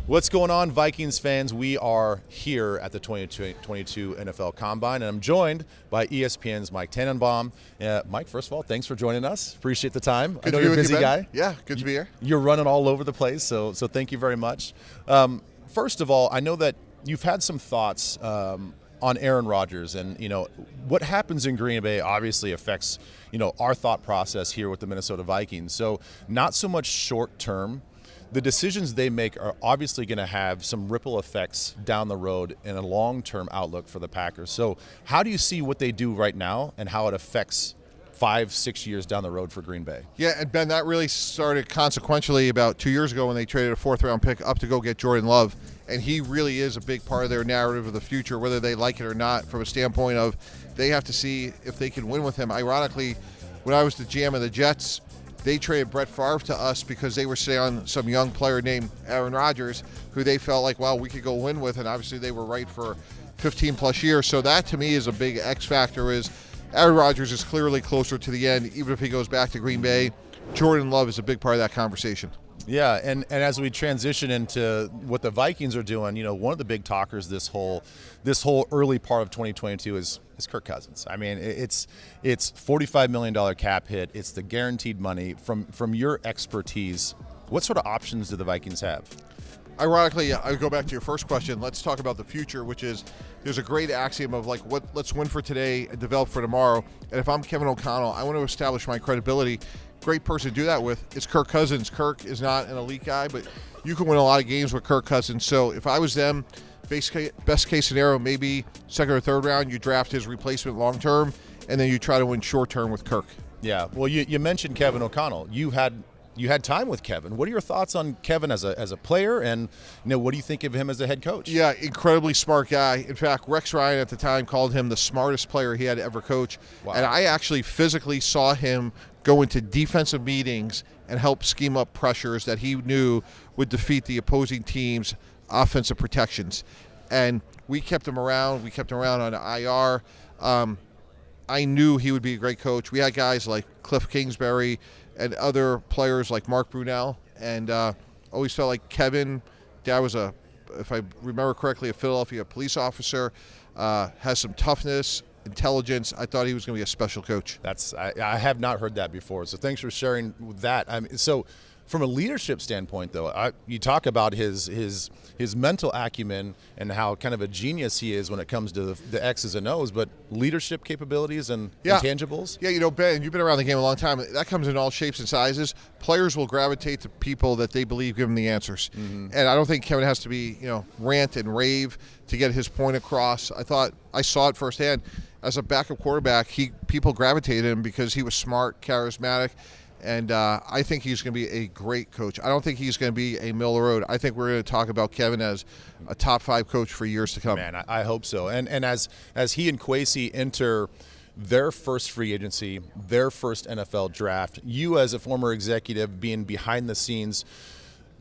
What's going on, Vikings fans? We are here at the 2022 NFL Combine, and I'm joined by ESPN's Mike Tannenbaum. Mike, first of all, thanks for joining us. Appreciate the time. I know you're a busy guy. Yeah, good to be here. You're running all over the place, so thank you very much. First of all, I know that you've had some thoughts on Aaron Rodgers, and what happens in Green Bay obviously affects our thought process here with the Minnesota Vikings. So not so much short term. The decisions they make are obviously going to have some ripple effects down the road in a long-term outlook for the Packers. So how do you see what they do right now and how it affects 5-6 years down the road for Green Bay? Yeah, and Ben, that really started consequentially about 2 years ago when they traded a fourth-round pick up to go get Jordan Love. And he really is a big part of their narrative of the future, whether they like it or not, from a standpoint of they have to see if they can win with him. Ironically, when I was the GM of the Jets, they traded Brett Favre to us because they were sitting on some young player named Aaron Rodgers, who they felt like, well, we could go win with, and obviously they were right for 15-plus years. So that, to me, is a big X factor. Is Aaron Rodgers is clearly closer to the end, even if he goes back to Green Bay. Jordan Love is a big part of that conversation. Yeah, and as we transition into what the Vikings are doing, one of the big talkers this whole early part of 2022 is Kirk Cousins. I mean, it's $45 million cap hit. It's the guaranteed money. From your expertise, what sort of options do the Vikings have? Ironically, I would go back to your first question. Let's talk about the future, which is there's a great axiom of let's win for today and develop for tomorrow. And if I'm Kevin O'Connell, I want to establish my credibility. Great person to do that with is Kirk Cousins. Kirk is not an elite guy, but you can win a lot of games with Kirk Cousins. So if I was them, best case scenario, maybe second or third round, you draft his replacement long term, and then you try to win short term with Kirk. Yeah, well, you mentioned Kevin O'Connell. You had time with Kevin. What are your thoughts on Kevin as a player, and what do you think of him as a head coach? Yeah, incredibly smart guy. In fact, Rex Ryan at the time called him the smartest player he had ever coached. Wow. And I actually physically saw him go into defensive meetings and help scheme up pressures that he knew would defeat the opposing team's offensive protections. And we kept him around. We kept him around on IR. I knew he would be a great coach. We had guys like Cliff Kingsbury and other players like Mark Brunell, and always felt like Kevin, Dad was if I remember correctly, a Philadelphia police officer, has some toughness, intelligence. I thought he was going to be a special coach. I have not heard that before, so thanks for sharing that. So from a leadership standpoint, though, you talk about his mental acumen and how kind of a genius he is when it comes to the X's and O's, but leadership capabilities and intangibles? Yeah, Ben, you've been around the game a long time. That comes in all shapes and sizes. Players will gravitate to people that they believe give them the answers. Mm-hmm. And I don't think Kevin has to be, rant and rave to get his point across. I saw it firsthand. As a backup quarterback, people gravitated him because he was smart, charismatic, and I think he's going to be a great coach. I don't think he's going to be a middle of the road. I think we're going to talk about Kevin as a top 5 coach for years to come. Man, I hope so. And as he and Kwesi enter their first free agency, their first NFL draft, you as a former executive being behind the scenes,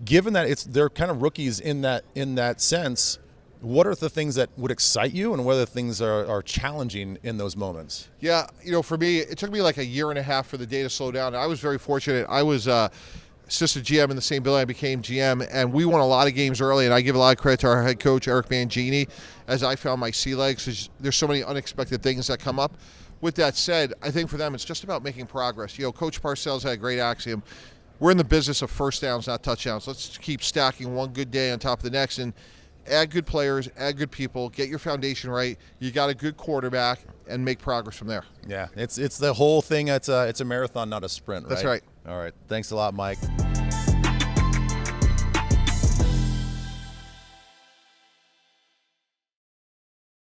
given that they're kind of rookies in that sense, what are the things that would excite you, and what are the things are challenging in those moments? Yeah, for me, it took me like a year and a half for the day to slow down. I was very fortunate. I was assistant GM in the same building I became GM, and we won a lot of games early, and I give a lot of credit to our head coach, Eric Mangini, as I found my sea legs. There's so many unexpected things that come up. With that said, I think for them it's just about making progress. Coach Parcells had a great axiom. We're in the business of first downs, not touchdowns. Let's keep stacking one good day on top of the next, and add good players, add good people, get your foundation right. You got a good quarterback, and make progress from there. Yeah, it's the whole thing. It's a marathon, not a sprint, right? That's right. All right. Thanks a lot, Mike.